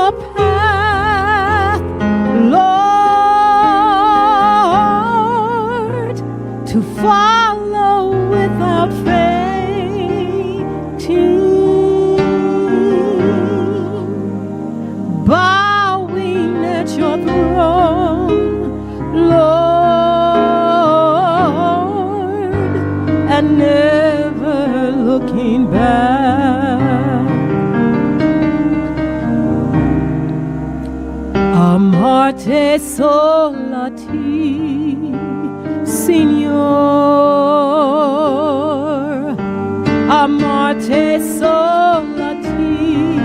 your path, Lord, to follow without fainting, bowing at your throne, Lord, and never looking back. Amarte sola ti, Signor. Amarte sola ti,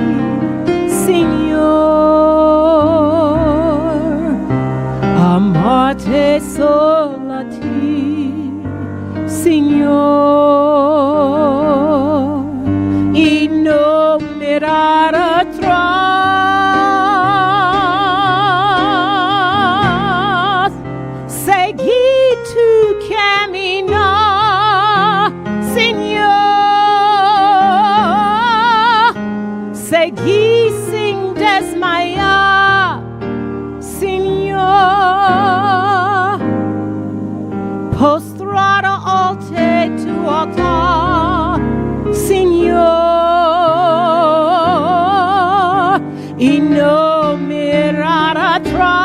Signor. Amarte sola ti, Signor. Y no mirar atrás, seguir tu camino, Señor. Seguir sin desmayar, Señor. Postrado ante tu altar, Señor, y no mirar atrás.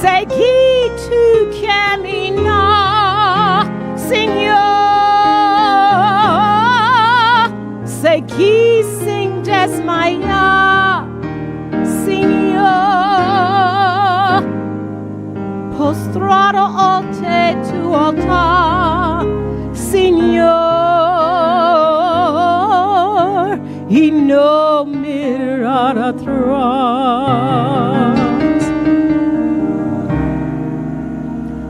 Seguir tu camino, Señor. Seguir sin desmayar, Señor. Postrado ante tu altar, Señor, y no mirar atrás.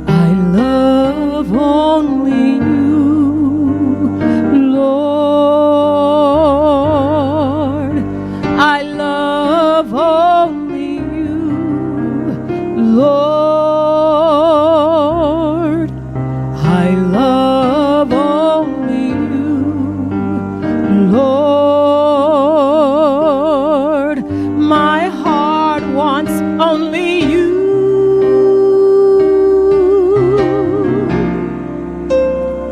I love only you, Lord. I love only you, Lord. I love only you, Lord. My heart wants only you.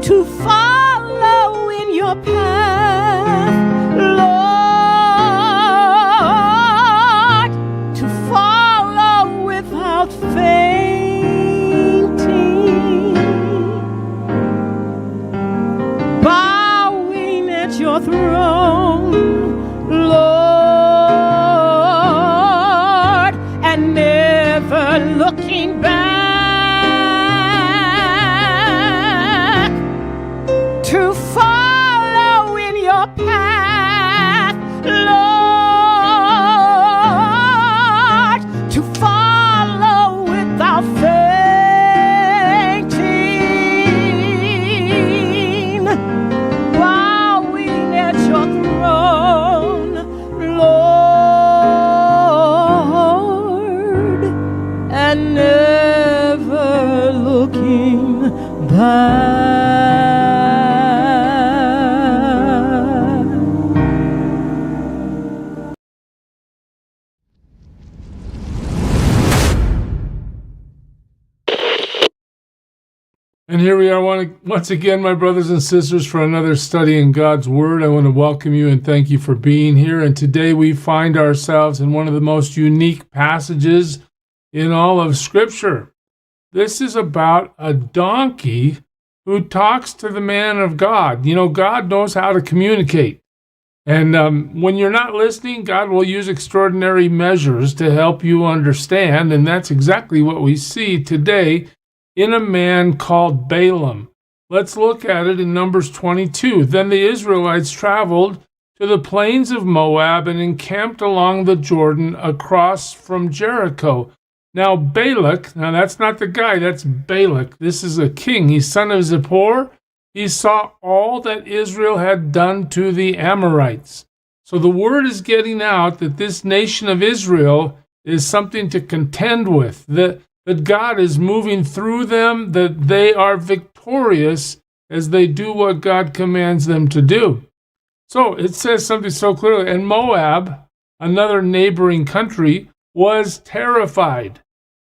To follow in your path, Lord, to follow without fainting, bowing at your throne, Lord, and never looking back. To follow in your path, Lord, to follow without fainting, bowing at your throne, Lord, and never looking back. And here we are once again, my brothers and sisters, for another study in God's Word. I want to welcome you and thank you for being here. And today we find ourselves in one of the most unique passages in all of Scripture. This is about a donkey who talks to the man of God. You know, God knows how to communicate. And when you're not listening, God will use extraordinary measures to help you understand. And that's exactly what we see today in a man called Balaam. Let's look at it in Numbers 22. Then the Israelites traveled to the plains of Moab and encamped along the Jordan across from Jericho. Now Balak, now that's not the guy, that's Balak. This is a king. He's son of Zippor. He saw all that Israel had done to the Amorites. So the word is getting out that this nation of Israel is something to contend with, that God is moving through them, that they are victorious as they do what God commands them to do. So it says something so clearly. And Moab, another neighboring country, was terrified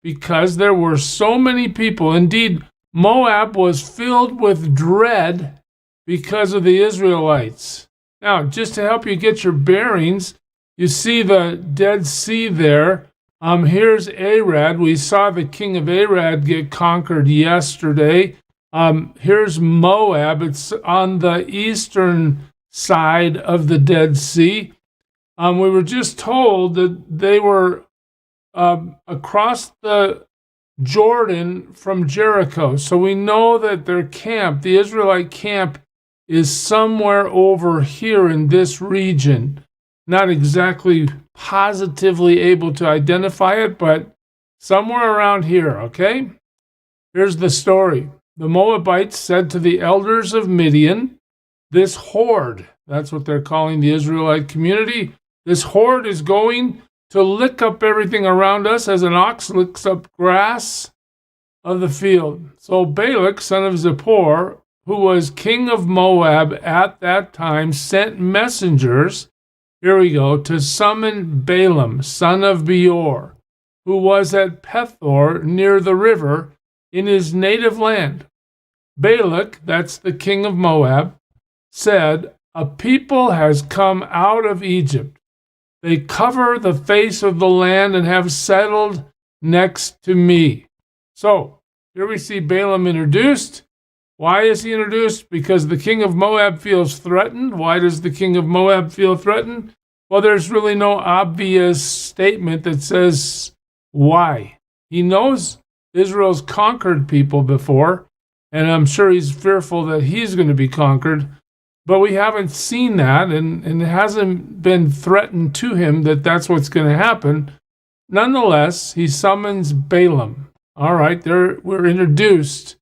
because there were so many people. Indeed, Moab was filled with dread because of the Israelites. Now, just to help you get your bearings, you see the Dead Sea there. Here's Arad. We saw the king of Arad get conquered yesterday. Here's Moab. It's on the eastern side of the Dead Sea. We were just told that they were across the Jordan from Jericho. So we know that their camp, the Israelite camp, is somewhere over here in this region. Not exactly positively able to identify it, but somewhere around here, okay? Here's the story. The Moabites said to the elders of Midian, this horde, that's what they're calling the Israelite community, this horde is going to lick up everything around us as an ox licks up grass of the field. So Balak, son of Zippor, who was king of Moab at that time, sent messengers, here we go, to summon Balaam, son of Beor, who was at Pethor near the river in his native land. Balak, that's the king of Moab, said, a people has come out of Egypt. They cover the face of the land and have settled next to me. So, here we see Balaam introduced. Why is he introduced? Because the king of Moab feels threatened. Why does the king of Moab feel threatened? Well, there's really no obvious statement that says why. He knows Israel's conquered people before, and I'm sure he's fearful that he's going to be conquered. But we haven't seen that, and it hasn't been threatened to him that that's what's going to happen. Nonetheless, he summons Balaam. All right, there we're introduced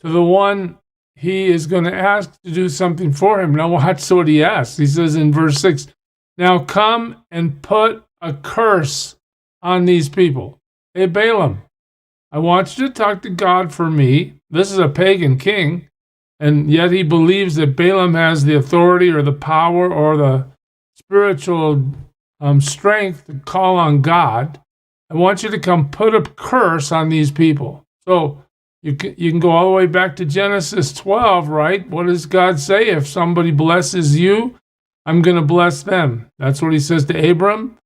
to the one he is going to ask to do something for him. Now watch what he asks. He says in verse 6, now come and put a curse on these people. Hey, Balaam, I want you to talk to God for me. This is a pagan king, and yet he believes that Balaam has the authority or the power or the spiritual strength to call on God. I want you to come put a curse on these people. So you can go all the way back to Genesis 12, right? What does God say? If somebody blesses you, I'm going to bless them. That's what he says to Abram.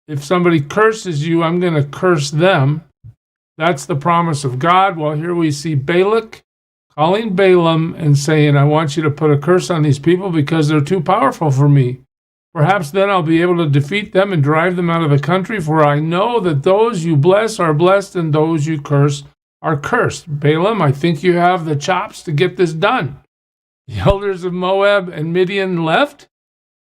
If somebody curses you, I'm going to curse them. That's the promise of God. Well, here we see Balak calling Balaam and saying, I want you to put a curse on these people because they're too powerful for me. Perhaps then I'll be able to defeat them and drive them out of the country, for I know that those you bless are blessed and those you curse are cursed. Balaam, I think you have the chops to get this done. The elders of Moab and Midian left,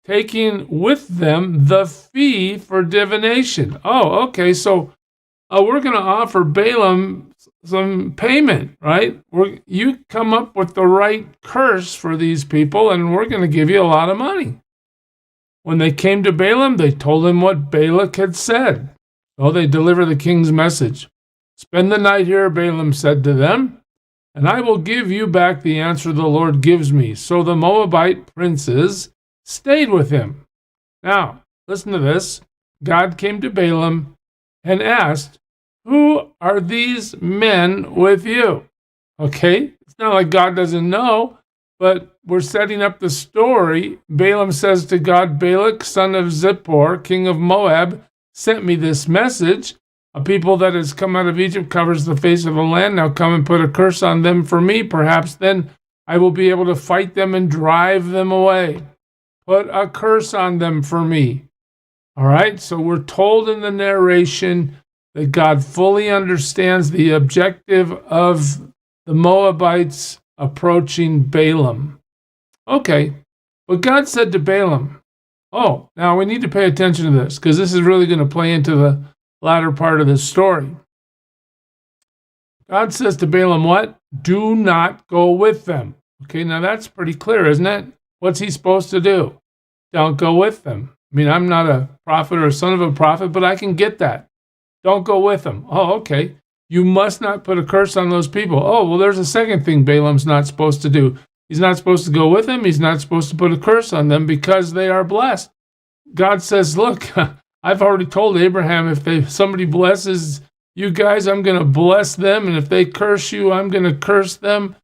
taking with them the fee for divination. Oh, okay, so we're going to offer Balaam some payment, right? You come up with the right curse for these people, and we're going to give you a lot of money. When they came to Balaam, they told him what Balak had said. So they deliver the king's message. Spend the night here, Balaam said to them, and I will give you back the answer the Lord gives me. So the Moabite princes stayed with him. Now, listen to this. God came to Balaam and asked, who are these men with you? Okay, it's not like God doesn't know, but we're setting up the story. Balaam says to God, Balak, son of Zippor, king of Moab, sent me this message. A people that has come out of Egypt covers the face of the land. Now come and put a curse on them for me. Perhaps then I will be able to fight them and drive them away. Put a curse on them for me. All right, so we're told in the narration that God fully understands the objective of the Moabites approaching Balaam. Okay, but God said to Balaam, oh, now we need to pay attention to this because this is really going to play into the latter part of this story. God says to Balaam, what? Do not go with them. Okay, now that's pretty clear, isn't it? What's he supposed to do? Don't go with them. I mean, I'm not a prophet or a son of a prophet, but I can get that. Don't go with them. Oh, okay. You must not put a curse on those people. Oh, well, there's a second thing Balaam's not supposed to do. He's not supposed to go with them. He's not supposed to put a curse on them because they are blessed. God says, look, I've already told Abraham, if somebody blesses you guys, I'm going to bless them. And if they curse you, I'm going to curse them.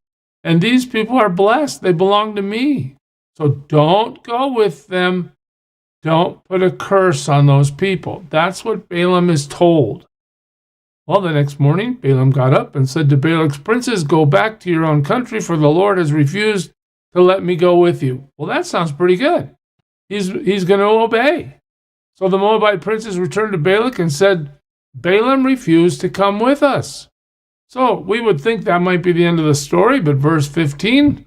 And these people are blessed. They belong to me. So don't go with them. Don't put a curse on those people. That's what Balaam is told. Well, the next morning, Balaam got up and said to Balak's princes, go back to your own country, for the Lord has refused to let me go with you. Well, that sounds pretty good. He's going to obey. So the Moabite princes returned to Balak and said, Balaam refused to come with us. So we would think that might be the end of the story, but verse 15,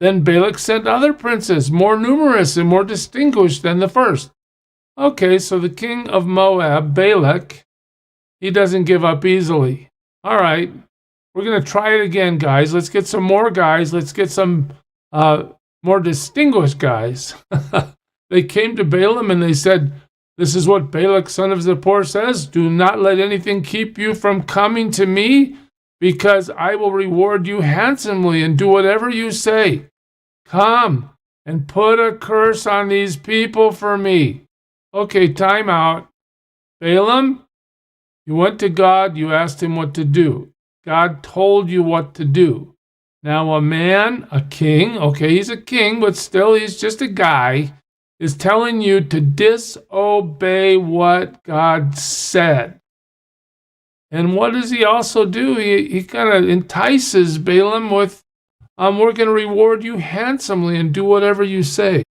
then Balak sent other princes, more numerous and more distinguished than the first. Okay, so the king of Moab, Balak, he doesn't give up easily. All right, we're going to try it again, guys. Let's get some more guys. Let's get some more distinguished guys. They came to Balaam and they said, this is what Balak, son of Zippor, says. Do not let anything keep you from coming to me, because I will reward you handsomely and do whatever you say. Come and put a curse on these people for me. Okay, time out. Balaam, you went to God, you asked him what to do. God told you what to do. Now a man, a king, okay, he's a king, but still he's just a guy, is telling you to disobey what God said. And what does he also do? He kind of entices Balaam with, we're going to reward you handsomely and do whatever you say.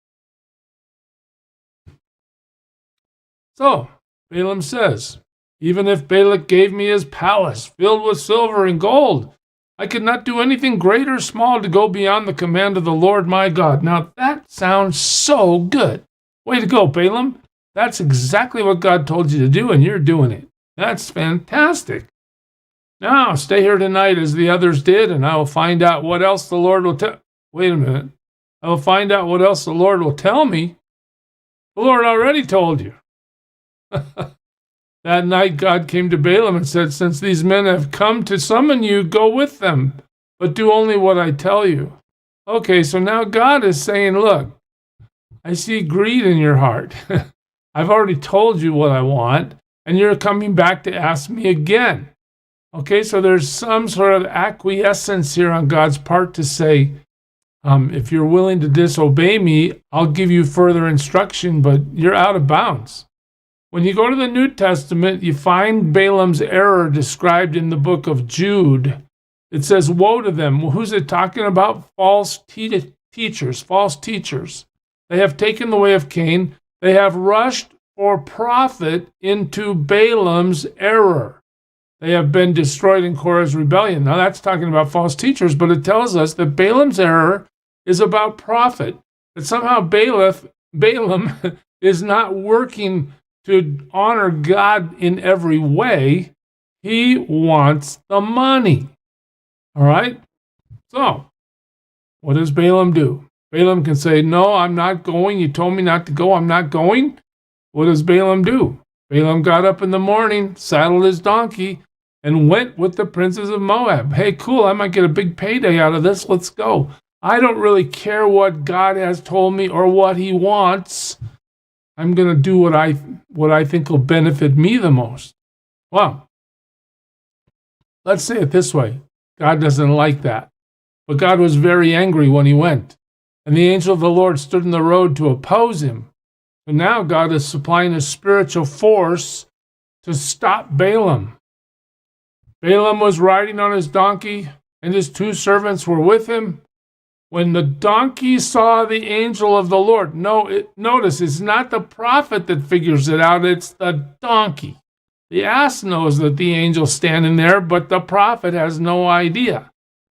So, Balaam says, even if Balak gave me his palace filled with silver and gold, I could not do anything great or small to go beyond the command of the Lord my God. Now that sounds so good. Way to go, Balaam. That's exactly what God told you to do, and you're doing it. That's fantastic. Now, stay here tonight as the others did, and I will find out what else the Lord will tell. Wait a minute. I will find out what else the Lord will tell me. The Lord already told you. That night God came to Balaam and said, since these men have come to summon you, go with them, but do only what I tell you. Okay, so now God is saying, look, I see greed in your heart. I've already told you what I want, and you're coming back to ask me again. Okay, so there's some sort of acquiescence here on God's part to say, if you're willing to disobey me, I'll give you further instruction, but you're out of bounds. When you go to the New Testament, you find Balaam's error described in the book of Jude. It says, woe to them. Well, who's it talking about? False teachers, false teachers. They have taken the way of Cain. They have rushed for profit into Balaam's error. They have been destroyed in Korah's rebellion. Now that's talking about false teachers, but it tells us that Balaam's error is about profit. That somehow Balaam is not working to honor God in every way. He wants the money. All right? So, what does Balaam do? Balaam can say, no, I'm not going. You told me not to go. I'm not going. What does Balaam do? Balaam got up in the morning, saddled his donkey, and went with the princes of Moab. Hey, cool, I might get a big payday out of this. Let's go. I don't really care what God has told me or what he wants. I'm going to do what I think will benefit me the most. Well, let's say it this way. God doesn't like that. But God was very angry when he went. And the angel of the Lord stood in the road to oppose him. And now God is supplying a spiritual force to stop Balaam. Balaam was riding on his donkey, and his two servants were with him. When the donkey saw the angel of the Lord, notice it's not the prophet that figures it out, it's the donkey. The ass knows that the angel's standing there, but the prophet has no idea.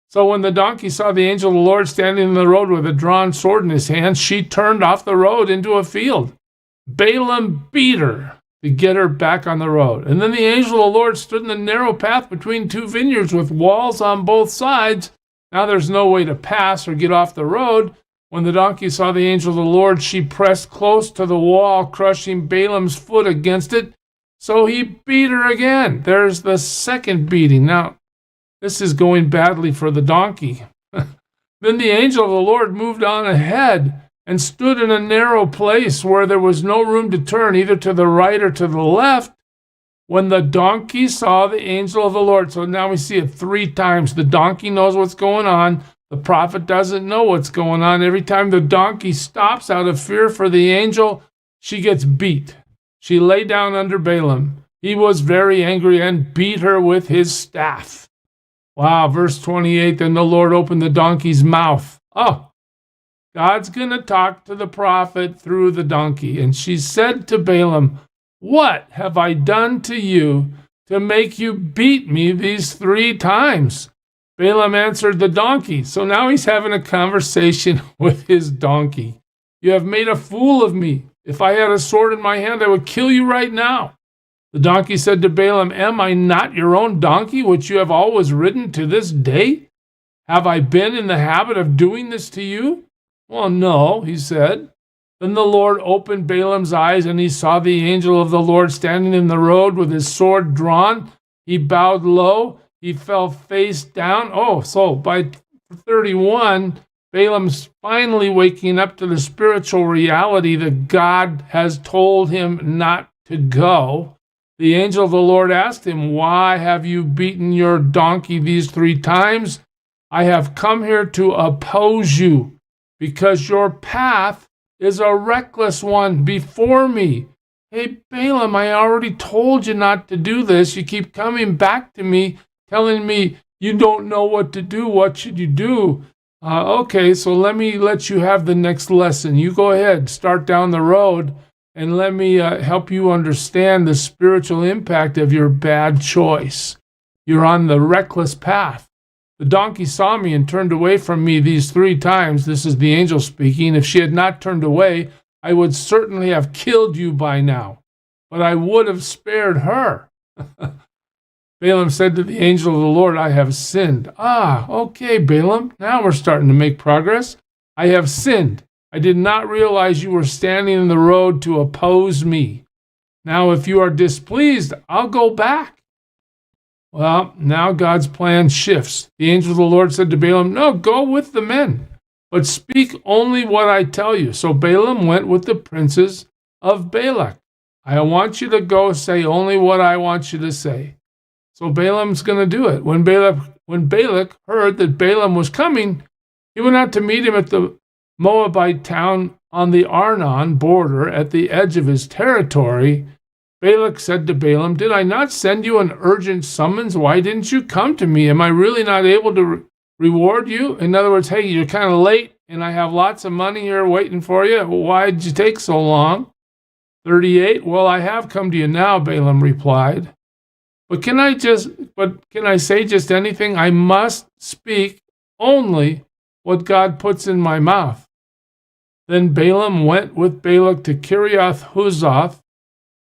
So when the donkey saw the angel of the Lord standing in the road with a drawn sword in his hand, she turned off the road into a field. Balaam beat her to get her back on the road. And then the angel of the Lord stood in the narrow path between two vineyards with walls on both sides. Now there's no way to pass or get off the road. When the donkey saw the angel of the Lord, she pressed close to the wall, crushing Balaam's foot against it. So he beat her again. There's the second beating. Now, this is going badly for the donkey. Then the angel of the Lord moved on ahead and stood in a narrow place where there was no room to turn either to the right or to the left. When the donkey saw the angel of the Lord, so now we see it 3 times. The donkey knows what's going on. The prophet doesn't know what's going on. Every time the donkey stops out of fear for the angel, she gets beat. She lay down under Balaam. He was very angry and beat her with his staff. Wow, verse 28, then the Lord opened the donkey's mouth. Oh, God's going to talk to the prophet through the donkey. And she said to Balaam, what have I done to you to make you beat me these 3 times? Balaam answered the donkey. So now he's having a conversation with his donkey. You have made a fool of me. If I had a sword in my hand, I would kill you right now. The donkey said to Balaam, am I not your own donkey, which you have always ridden to this day? Have I been in the habit of doing this to you? Well, no, he said. Then the Lord opened Balaam's eyes, and he saw the angel of the Lord standing in the road with his sword drawn. He bowed low. He fell face down. Oh, so by 31, Balaam's finally waking up to the spiritual reality that God has told him not to go. The angel of the Lord asked him, why have you beaten your donkey these 3 times? I have come here to oppose you, because your path is a reckless one before me. Hey, Balaam, I already told you not to do this. You keep coming back to me, telling me you don't know what to do. What should you do? Okay, so let me let you have the next lesson. You go ahead, start down the road, and let me help you understand the spiritual impact of your bad choice. You're on the reckless path. The donkey saw me and turned away from me these 3 times. This is the angel speaking. If she had not turned away, I would certainly have killed you by now, but I would have spared her. Balaam said to the angel of the Lord, I have sinned. Ah, okay, Balaam. Now we're starting to make progress. I have sinned. I did not realize you were standing in the road to oppose me. Now, if you are displeased, I'll go back. Well, now God's plan shifts. The angel of the Lord said to Balaam, no, go with the men, but speak only what I tell you. So Balaam went with the princes of Balak. I want you to go say only what I want you to say. So Balaam's going to do it. When Balak heard that Balaam was coming, he went out to meet him at the Moabite town on the Arnon border at the edge of his territory. Balak said to Balaam, did I not send you an urgent summons? Why didn't you come to me? Am I really not able to reward you? In other words, hey, you're kind of late and I have lots of money here waiting for you. Why did you take so long? 38, well, I have come to you now, Balaam replied. But can I say just anything? I must speak only what God puts in my mouth. Then Balaam went with Balak to Kiriath Huzoth.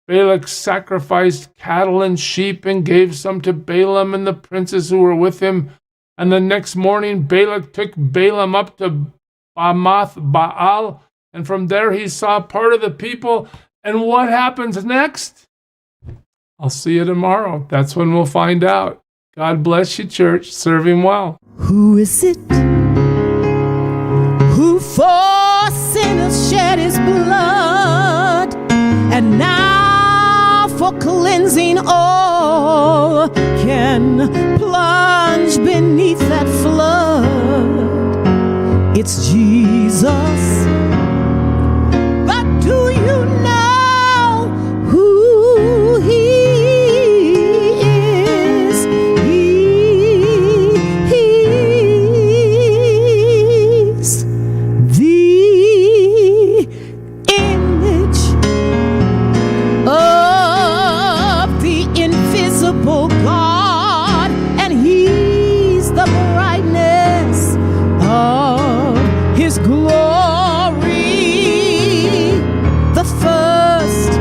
Balak sacrificed cattle and sheep and gave some to Balaam and the princes who were with him. And the next morning Balak took Balaam up to Bamath Baal, and from there he saw part of the people. And what happens next? I'll see you tomorrow. That's when we'll find out. God bless you, church. Serve him well. Who is it who for sinners shed his blood, and now for cleansing all can plunge beneath that flood? It's Jesus. But do you know who he is? He's the image of the invisible God, and he's the brightness of his glory, the first,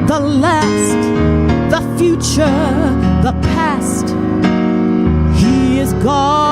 the last, the future, the past. He is God.